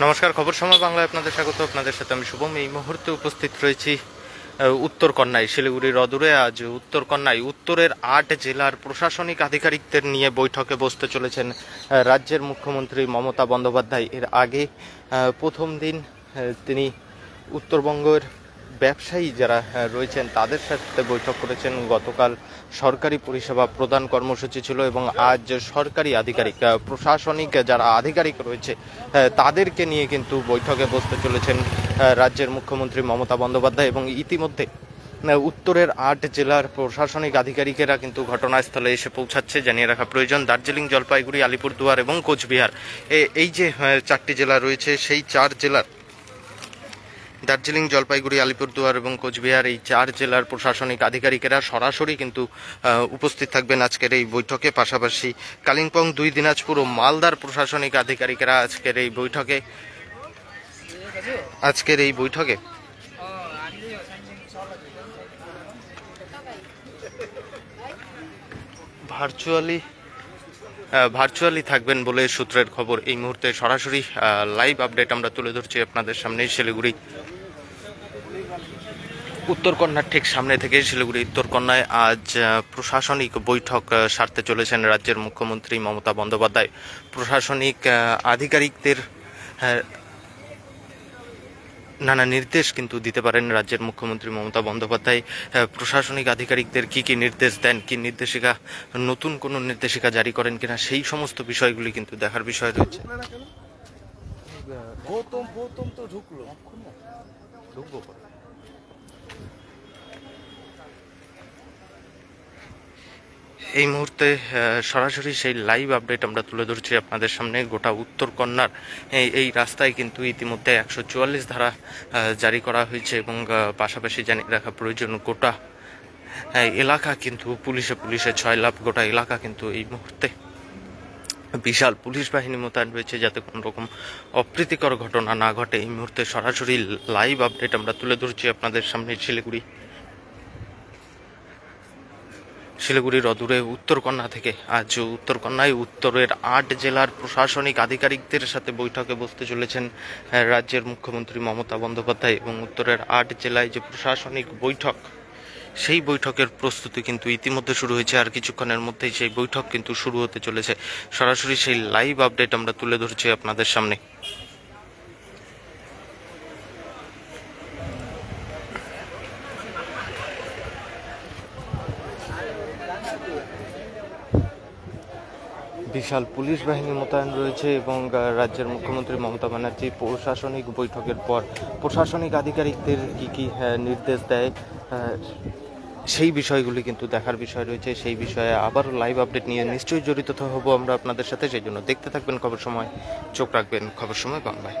নমস্কার, খবর সময় বাংলায় আপনাদের স্বাগত। আপনাদের সাথে আমি শুভম। এই মুহূর্তে উপস্থিত রয়েছি উত্তর কন্যায়, শিলিগুড়ির অদূরে। আজ উত্তর কন্যায় উত্তরের 8 জেলার প্রশাসনিক আধিকারিকদের নিয়ে বৈঠকে বসতে চলেছেন রাজ্যের মুখ্যমন্ত্রী মমতা বন্দ্যোপাধ্যায়। এর আগে প্রথম দিন তিনি উত্তরবঙ্গের ব্যবসায়ী যারা রয়েছেন তাদের সাথে বৈঠক করেছেন। গতকাল সরকারি পরিষেবা প্রদান কর্মসূচি ছিল এবং আজ সরকারি আধিকারিক, প্রশাসনিক যারা আধিকারিক রয়েছে তাদেরকে নিয়ে কিন্তু বৈঠকে বসতে চলেছেন রাজ্যের মুখ্যমন্ত্রী মমতা বন্দ্যোপাধ্যায়। এবং ইতিমধ্যে উত্তরের 8 জেলার প্রশাসনিক আধিকারিকেরা কিন্তু ঘটনাস্থলে এসে পৌঁছাচ্ছে। জানিয়ে রাখা প্রয়োজন, দার্জিলিং, জলপাইগুড়ি, আলিপুরদুয়ার এবং কোচবিহার, এই যে 4টি জেলা রয়েছে, সেই 4 জেলার দার্জিলিং, জলপাইগুড়ি, আলিপুরদুয়ার এবং কোচবিহার, এই 4 জেলার প্রশাসনিক আধিকারিকেরা সরাসরি কিন্তু উপস্থিত থাকবেন আজকের এই বৈঠকে। পাশাপাশি কালিম্পং, 2 দিনাজপুর ও মালদার প্রশাসনিক আধিকারিকেরা আজকের এই বৈঠকে ভার্চুয়ালি থাকবেন বলে সূত্রের খবর। এই মুহূর্তে সরাসরি লাইভ আপডেট আমরা তুলে ধরছি আপনাদের সামনে। শিলিগুড়ি উত্তরকন্যার ঠিক সামনে থেকে শিলিগুড়ি উত্তরকন্যায় আজ প্রশাসনিক বৈঠক সারতে চলেছেন রাজ্যের মুখ্যমন্ত্রী মমতা বন্দ্যোপাধ্যায়। প্রশাসনিক আধিকারিকদের নানা নির্দেশ কিন্তু দিতে পারেন রাজ্যের মুখ্যমন্ত্রী মমতা বন্দ্যোপাধ্যায়। প্রশাসনিক আধিকারিকদের কি নির্দেশ দেন, কি নির্দেশিকা, নতুন কোনো নির্দেশিকা জারি করেন কিনা, সেই সমস্ত বিষয়গুলি কিন্তু দেখার বিষয় রয়েছে। এই মুহূর্তে সরাসরি সেই লাইভ আপডেট আমরা তুলে ধরছি আপনাদের সামনে। গোটা উত্তরকন্যার এই রাস্তায় কিন্তু ইতিমধ্যে 144 ধারা জারি করা হয়েছে এবং পাশাপাশি জানিয়ে রাখা প্রয়োজন, গোটা এলাকা কিন্তু পুলিশে 6 লাখ, গোটা এলাকা কিন্তু এই মুহূর্তে বিশাল পুলিশ বাহিনী মোতায়েন রয়েছে যাতে কোনো রকম অপ্রীতিকর ঘটনা না ঘটে। এই মুহূর্তে সরাসরি লাইভ আপডেট আমরা তুলে ধরছি আপনাদের সামনে শিলিগুড়ির অদূরে উত্তরকন্যা থেকে। আজ উত্তরকন্যায় উত্তরের 8 জেলার প্রশাসনিক আধিকারিকদের সাথে বৈঠকে বসতে চলেছেন রাজ্যের মুখ্যমন্ত্রী মমতা বন্দ্যোপাধ্যায়। এবং উত্তরের 8 জেলায় যে প্রশাসনিক বৈঠক, সেই বৈঠকের প্রস্তুতি কিন্তু ইতিমধ্যে শুরু হয়েছে। আর কিছুক্ষণের মধ্যেই সেই বৈঠক কিন্তু শুরু হতে চলেছে। সরাসরি সেই লাইভ আপডেট আমরা তুলে ধরছি আপনাদের সামনে। বিশাল পুলিশ বাহিনী মোতায়েন রয়েছে এবং রাজ্যের মুখ্যমন্ত্রী মমতা ব্যানার্জি প্রশাসনিক বৈঠকের পর প্রশাসনিক আধিকারিকদের কি নির্দেশ দেয়, সেই বিষয়গুলি কিন্তু দেখার বিষয় রয়েছে। সেই বিষয়ে আবারও লাইভ আপডেট নিয়ে নিশ্চয়ই জড়িত হব আমরা আপনাদের সাথে। সেই জন্য দেখতে থাকবেন খবর সময়, চোখ রাখবেন খবর সময় বাংলায়।